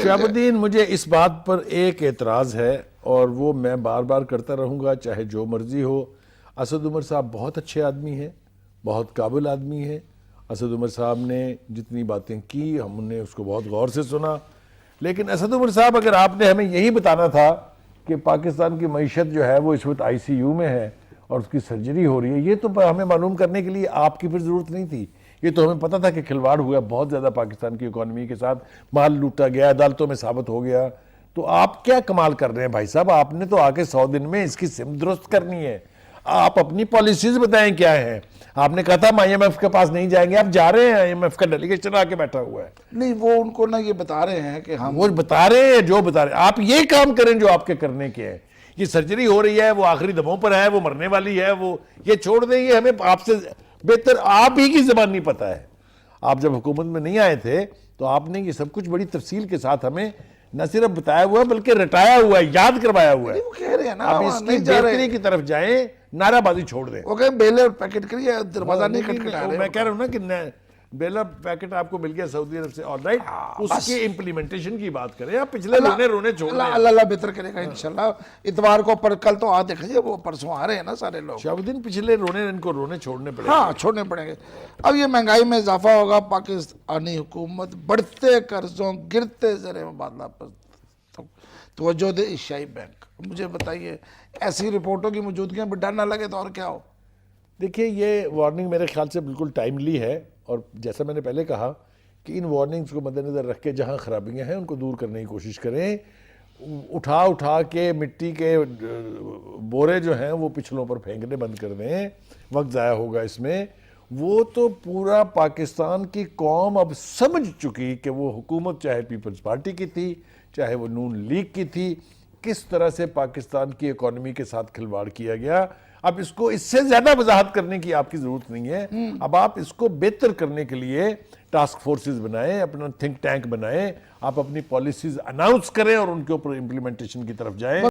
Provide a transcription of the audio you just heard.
شہاب الدین، مجھے اس بات پر ایک اعتراض ہے اور وہ میں بار بار کرتا رہوں گا چاہے جو مرضی ہو. اسد عمر صاحب بہت اچھے آدمی ہیں، بہت قابل آدمی ہیں. اسد عمر صاحب نے جتنی باتیں کی ہم نے اس کو بہت غور سے سنا. لیکن اسد عمر صاحب، اگر آپ نے ہمیں یہی بتانا تھا کہ پاکستان کی معیشت جو ہے وہ اس وقت ICU میں ہے اور اس کی سرجری ہو رہی ہے، یہ تو ہمیں معلوم کرنے کے لیے آپ کی پھر ضرورت نہیں تھی. یہ تو ہمیں پتہ تھا کہ کھلواڑ ہوا بہت زیادہ پاکستان کی اکانومی کے ساتھ، مال لوٹا گیا، عدالتوں میں ثابت ہو گیا. تو آپ کیا کمال کر رہے ہیں بھائی صاحب؟ آپ نے تو آ کے 100 دن میں اس کی سمت درست کرنی ہے. آپ اپنی پالیسیز بتائیں کیا ہیں. آپ نے کہا تھا ہم IMF کے پاس نہیں جائیں گے، آپ جا رہے ہیں. IMF کا ڈیلیگیشن آ کے بیٹھا ہوا ہے. نہیں، وہ ان کو یہ بتا رہے ہیں کہ ہم وہ بتا رہے ہیں جو بتا رہے ہیں. آپ یہ کام کریں جو آپ کے کرنے کے ہیں. یہ سرجری ہو رہی ہے، وہ آخری دموں پر ہے، وہ مرنے والی ہے، وہ یہ چھوڑ دیں. یہ ہمیں آپ سے بہتر آپ ہی کی زبان نہیں پتہ ہے. آپ جب حکومت میں نہیں آئے تھے تو آپ نے یہ سب کچھ بڑی تفصیل کے ساتھ ہمیں نہ صرف بتایا ہوا ہے بلکہ رٹایا ہوا ہے، یاد کروایا ہوا ہے. وہ کہہ رہے ہیں نا آپ اس کی بہتری کی طرف جائیں، نعرہ بازی چھوڑ دیں. وہ کہیں بیل اور پیکٹ کریے، دروازہ نہیں کھٹکھٹا رہے. میں کہہ رہا ہوں نا کہ بیلا پیکٹ آپ کو مل گیا سعودی عرب سے، آل رائٹ، اس کی امپلیمنٹیشن کی بات کریں. آپ پچھلے رونے چھوڑ دیں. اللہ بہتر کرے گا انشاءاللہ. اتوار کو کل تو آ دیکھیں، وہ پرسوں آ رہے ہیں نا سارے لوگ. شہاب الدین، پچھلے ان کو رونے چھوڑنے پڑے. ہاں، چھوڑنے پڑیں گے. اب یہ مہنگائی میں اضافہ ہوگا، پاکستانی حکومت بڑھتے قرضوں، گرتے زر مبادلہ پر توجہ دے ایشیائی بینک. مجھے بتائیے، ایسی رپورٹوں کی موجودگی میں ڈر نہ لگے تو اور کیا ہو؟ دیکھیے، یہ وارننگ میرے خیال سے بالکل ٹائملی ہے، اور جیسا میں نے پہلے کہا کہ ان وارننگز کو مد نظر رکھ کے جہاں خرابیاں ہیں ان کو دور کرنے کی کوشش کریں. اٹھا کے مٹی کے بورے جو ہیں وہ پچھلوں پر پھینکنے بند کر دیں. وقت ضائع ہوگا اس میں. وہ تو پورا پاکستان کی قوم اب سمجھ چکی کہ وہ حکومت چاہے پیپلز پارٹی کی تھی، چاہے وہ نون لیگ کی تھی، کس طرح سے پاکستان کی اکانومی کے ساتھ کھلواڑ کیا گیا. اب اس کو اس سے زیادہ وضاحت کرنے کی آپ کی ضرورت نہیں ہے. اب آپ اس کو بہتر کرنے کے لیے ٹاسک فورسز بنائیں، اپنا تھنک ٹینک بنائیں، آپ اپنی پالیسیز اناؤنس کریں اور ان کے اوپر امپلیمنٹیشن کی طرف جائیں.